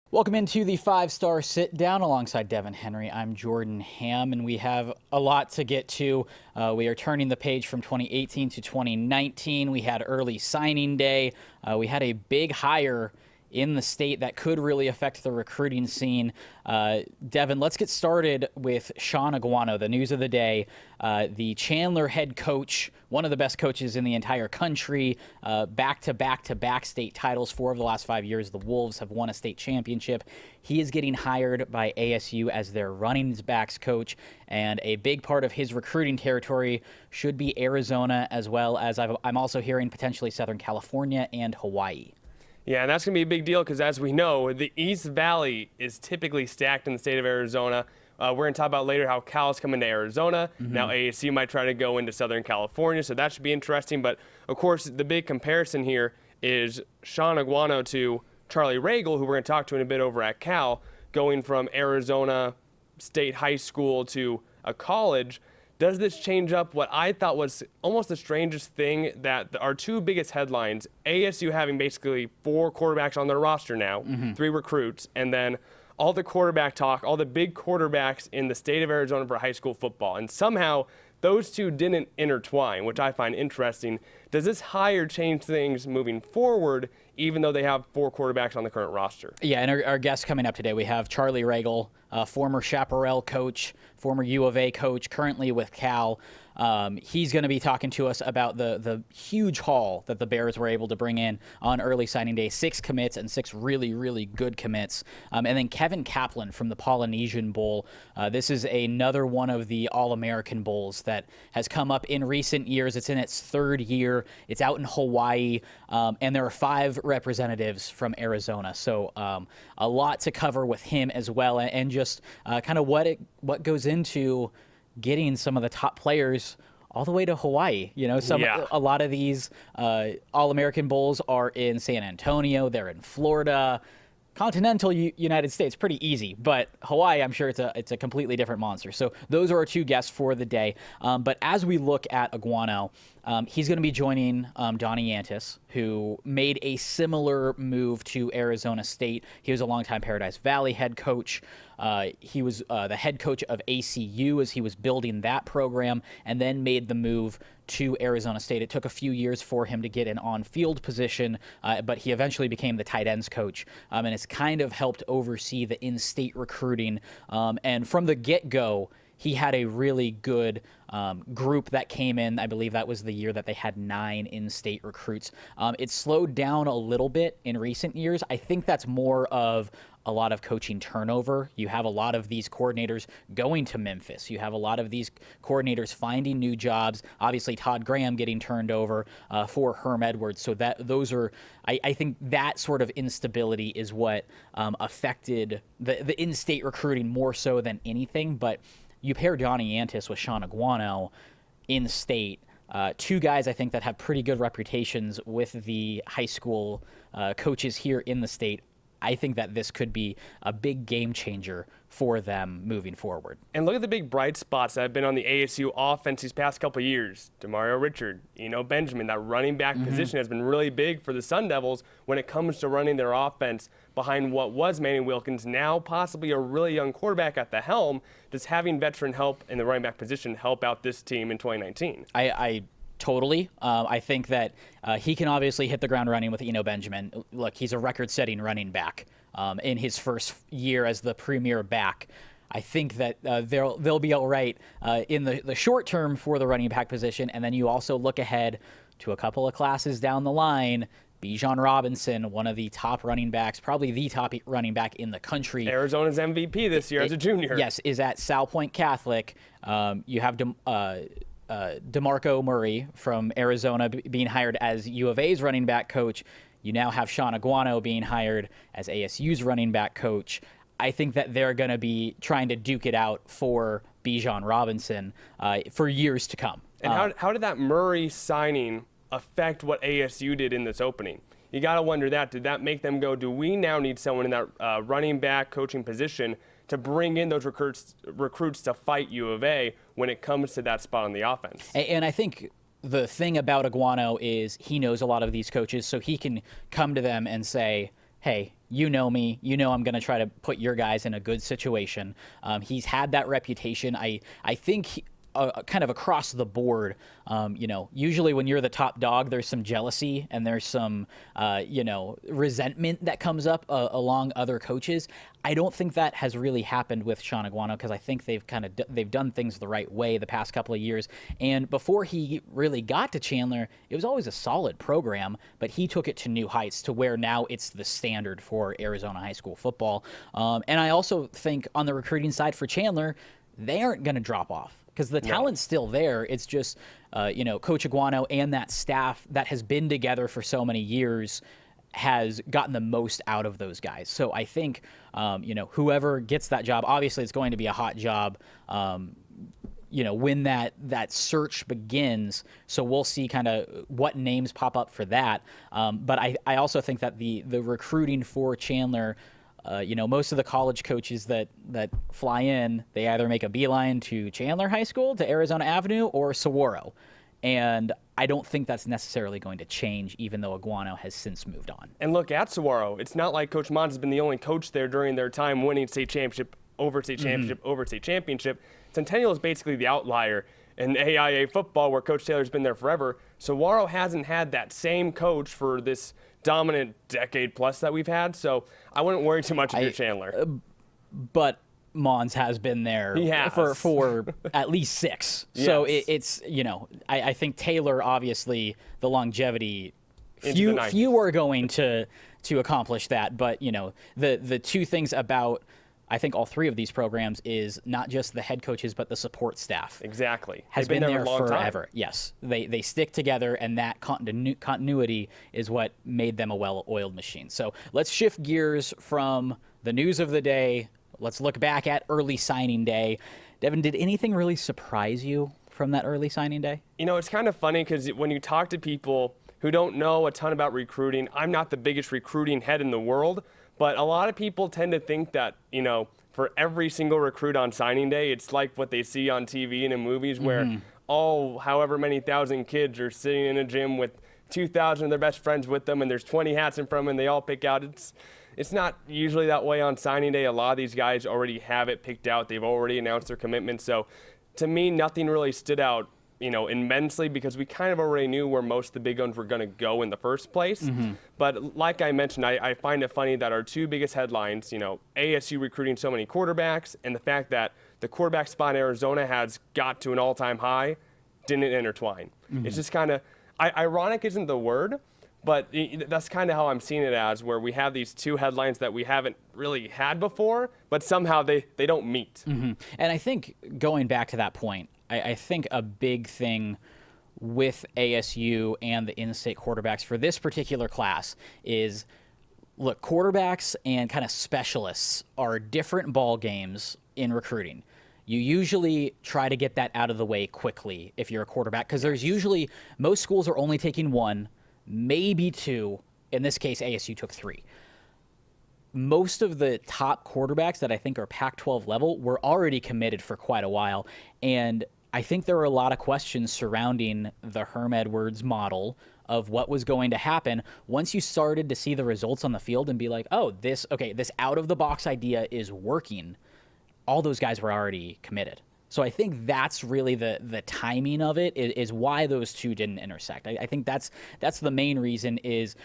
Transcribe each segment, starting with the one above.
Welcome into the five-star sit-down alongside Devin Henry. I'm Jordan Ham, and we have a lot to get to. We are turning the page from 2018 to 2019. We had early signing day. We had a big hire in the state that could really affect the recruiting scene. Devin, let's get started with Shaun Aguano, the news of the day. The Chandler head coach, one of the best coaches in the entire country, back-to-back state titles. 4 of the last 5 years, the Wolves have won a state championship. He is getting hired by ASU as their running backs coach, and a big part of his recruiting territory should be Arizona, as well as I'm also hearing potentially Southern California and Hawaii. Yeah, and that's going to be a big deal because, as we know, the East Valley is typically stacked in the state of Arizona. We're going to talk about later how Cal's coming to Arizona. Now ASU might try to go into Southern California, so that should be interesting. But, of course, the big comparison here is Shaun Aguano to Charlie Ragle, who we're going to talk to in a bit over at Cal, going from Arizona State High School to a college. Does this change up what I thought was almost the strangest thing, that our 2 biggest headlines, ASU having basically 4 quarterbacks on their roster now, 3 recruits, and then all the quarterback talk, all the big quarterbacks in the state of Arizona for high school football. And somehow those 2 didn't intertwine, which I find interesting. Does this hire change things moving forward, even though they have 4 quarterbacks on the current roster? Yeah, and our guest coming up today, we have Charlie Ragle, former Chaparral coach, former U of A coach, currently with Cal. He's going to be talking to us about the huge haul that the Bears were able to bring in on early signing day. 6 commits and 6 really, really good commits. And then Kevin Kaplan from the Polynesian Bowl. This is another one of the All-American Bowls that has come up in recent years. It's in its 3rd year. It's out in Hawaii. And there are 5 representatives from Arizona. So a lot to cover with him as well, and just kind of what goes into getting some of the top players all the way to Hawaii. You know, a lot of these All-American Bowls are in San Antonio. They're in Florida. Continental United States, pretty easy, but Hawaii, I'm sure it's a completely different monster. So those are our 2 guests for the day. But as we look at Aguano, he's going to be joining Donnie Yantis, who made a similar move to Arizona State. He was a longtime Paradise Valley head coach. He was the head coach of ACU as he was building that program, and then made the move to Arizona State. It took a few years for him to get an on-field position, but he eventually became the tight ends coach, and has kind of helped oversee the in-state recruiting. And from the get-go, he had a really good group that came in. I believe that was the year that they had 9 in-state recruits. It slowed down a little bit in recent years. I think that's more of a lot of coaching turnover. You have a lot of these coordinators going to Memphis. You have a lot of these coordinators finding new jobs. Obviously, Todd Graham getting turned over for Herm Edwards. So I think that sort of instability is what affected the in-state recruiting more so than anything. But you pair Donnie Yantis with Shaun Aguano in state, 2 guys I think that have pretty good reputations with the high school coaches here in the state. I think that this could be a big game changer for them moving forward. And look at the big bright spots that have been on the ASU offense these past couple of years. Demario Richard, Benjamin, that running back position has been really big for the Sun Devils when it comes to running their offense behind what was Manny Wilkins, now possibly a really young quarterback at the helm. Does having veteran help in the running back position help out this team in 2019? Totally. I think that he can obviously hit the ground running with Benjamin. Look, he's a record-setting running back in his first year as the premier back. I think that they'll be all right in the short term for the running back position, and then you also look ahead to a couple of classes down the line. Bijan Robinson, one of the top running backs, probably the top running back in the country. Arizona's MVP this year as a junior. Yes, is at Sal Point Catholic. You have DeMarco Murray from Arizona being hired as U of A's running back coach. You now have Shaun Aguano being hired as ASU's running back coach. I think that they're going to be trying to duke it out for Bijan Robinson for years to come. And how did that Murray signing affect what ASU did in this opening? You got to wonder that. Did that make them go, do we now need someone in that running back coaching position to bring in those recruits to fight U of A when it comes to that spot on the offense? And I think the thing about Aguano is he knows a lot of these coaches, so he can come to them and say, hey, you know me, I'm going to try to put your guys in a good situation. He's had that reputation. I think kind of across the board, usually when you're the top dog, there's some jealousy and there's some, resentment that comes up along other coaches. I don't think that has really happened with Shaun Aguano because I think they've done things the right way the past couple of years. And before he really got to Chandler, it was always a solid program, but he took it to new heights to where now it's the standard for Arizona high school football. And I also think on the recruiting side for Chandler, they aren't going to drop off, because the talent's still there. It's just, Coach Aguano and that staff that has been together for so many years has gotten the most out of those guys. So I think, whoever gets that job, obviously it's going to be a hot job, when that search begins. So we'll see kind of what names pop up for that. But I also think that the recruiting for Chandler, most of the college coaches that fly in, they either make a beeline to Chandler High School, to Arizona Avenue, or Saguaro. And I don't think that's necessarily going to change, even though Aguano has since moved on. And look at Saguaro. It's not like Coach Mons has been the only coach there during their time winning state championship, over state championship, over state championship. Centennial is basically the outlier in AIA football, where Coach Taylor's been there forever. Saguaro hasn't had that same coach for this dominant decade plus that we've had, so I wouldn't worry too much about Chandler. But Mons has been there for at least 6. Yes. So it's, I think Taylor, obviously, the longevity, few are going to accomplish that. But, the two things about, I think, all 3 of these programs is not just the head coaches, but the support staff. Exactly. Has been there forever. Time. Yes. They stick together, and that continuity is what made them a well-oiled machine. So let's shift gears from the news of the day. Let's look back at early signing day. Devin, did anything really surprise you from that early signing day? It's kind of funny because when you talk to people who don't know a ton about recruiting, I'm not the biggest recruiting head in the world, but a lot of people tend to think that, for every single recruit on signing day, it's like what they see on TV and in movies where however many thousand kids are sitting in a gym with 2,000 of their best friends with them, and there's 20 hats in front of them, and they all pick out. It's not usually that way on signing day. A lot of these guys already have it picked out. They've already announced their commitment. So to me, nothing really stood out, immensely, because we kind of already knew where most of the big guns were going to go in the first place. But like I mentioned, I find it funny that our 2 biggest headlines, ASU recruiting so many quarterbacks, and the fact that the quarterback spot in Arizona has got to an all-time high, didn't intertwine. It's just kind of, ironic isn't the word, but that's kind of how I'm seeing it as, where we have these 2 headlines that we haven't really had before, but somehow they don't meet. And I think going back to that point, I think a big thing with ASU and the in-state quarterbacks for this particular class is, look, quarterbacks and kind of specialists are different ball games in recruiting. You usually try to get that out of the way quickly if you're a quarterback, because there's usually, most schools are only taking 1, maybe 2. In this case, ASU took 3. Most of the top quarterbacks that I think are Pac-12 level were already committed for quite a while. And I think there were a lot of questions surrounding the Herm Edwards model of what was going to happen once you started to see the results on the field and be like, oh, this out-of-the-box idea is working. All those guys were already committed. So I think that's really the timing of it is why those 2 didn't intersect. I think that's the main reason is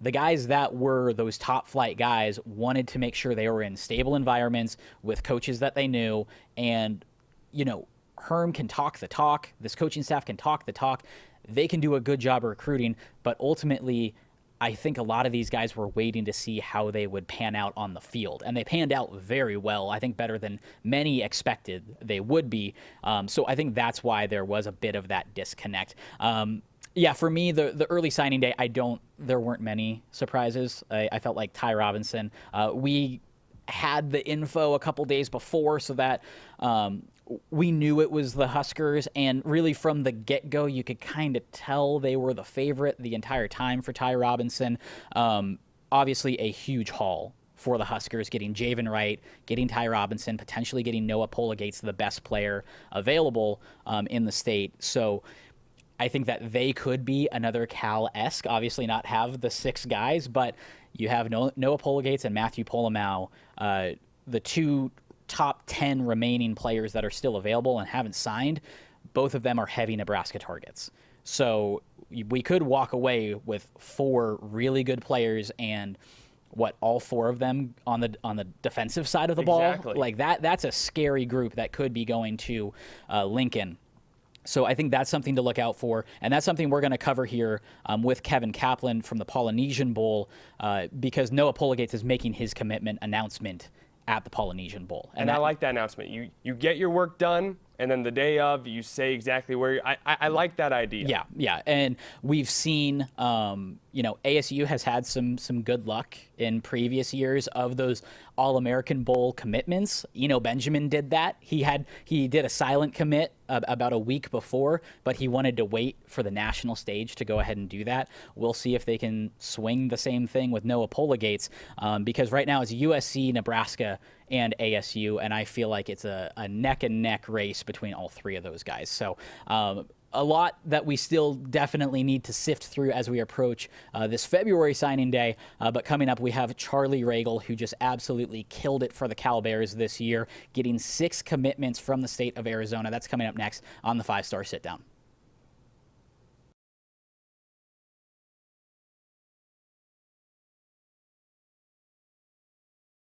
the guys that were those top flight guys wanted to make sure they were in stable environments with coaches that they knew. And, Herm can talk the talk. This coaching staff can talk the talk. They can do a good job of recruiting. But ultimately, I think a lot of these guys were waiting to see how they would pan out on the field. And they panned out very well, I think better than many expected they would be. So I think that's why there was a bit of that disconnect. For me, the early signing day, there weren't many surprises. I felt like Ty Robinson. We had the info a couple days before so that we knew it was the Huskers, and really from the get-go, you could kind of tell they were the favorite the entire time for Ty Robinson. Obviously, a huge haul for the Huskers, getting Javen Wright, getting Ty Robinson, potentially getting Noah Polagates, the best player available in the state. So I think that they could be another Cal-esque, obviously not have the 6 guys, but you have Noah Polegates and Matthew Polomau, the 2 top 10 remaining players that are still available and haven't signed. Both of them are heavy Nebraska targets. So we could walk away with 4 really good players, and all 4 of them on the defensive side of the ball. Exactly. Like that's a scary group that could be going to Lincoln. So I think that's something to look out for, and that's something we're going to cover here with Kevin Kaplan from the Polynesian Bowl, because Noah Polegates is making his commitment announcement at the Polynesian Bowl. And I like that announcement. You get your work done, and then the day of, you say exactly where I like that idea. Yeah. And we've seen, ASU has had some good luck in previous years of those All-American Bowl commitments. Benjamin did that. He did a silent commit about a week before, but he wanted to wait for the national stage to go ahead and do that. We'll see if they can swing the same thing with Noah Polegates, because right now it's USC, Nebraska, and ASU, and I feel like it's a neck-and-neck race between all 3 of those guys. So a lot that we still definitely need to sift through as we approach this February signing day. But coming up, we have Charlie Ragle, who just absolutely killed it for the Cal Bears this year, getting 6 commitments from the state of Arizona. That's coming up next on the 5-Star Sit Down.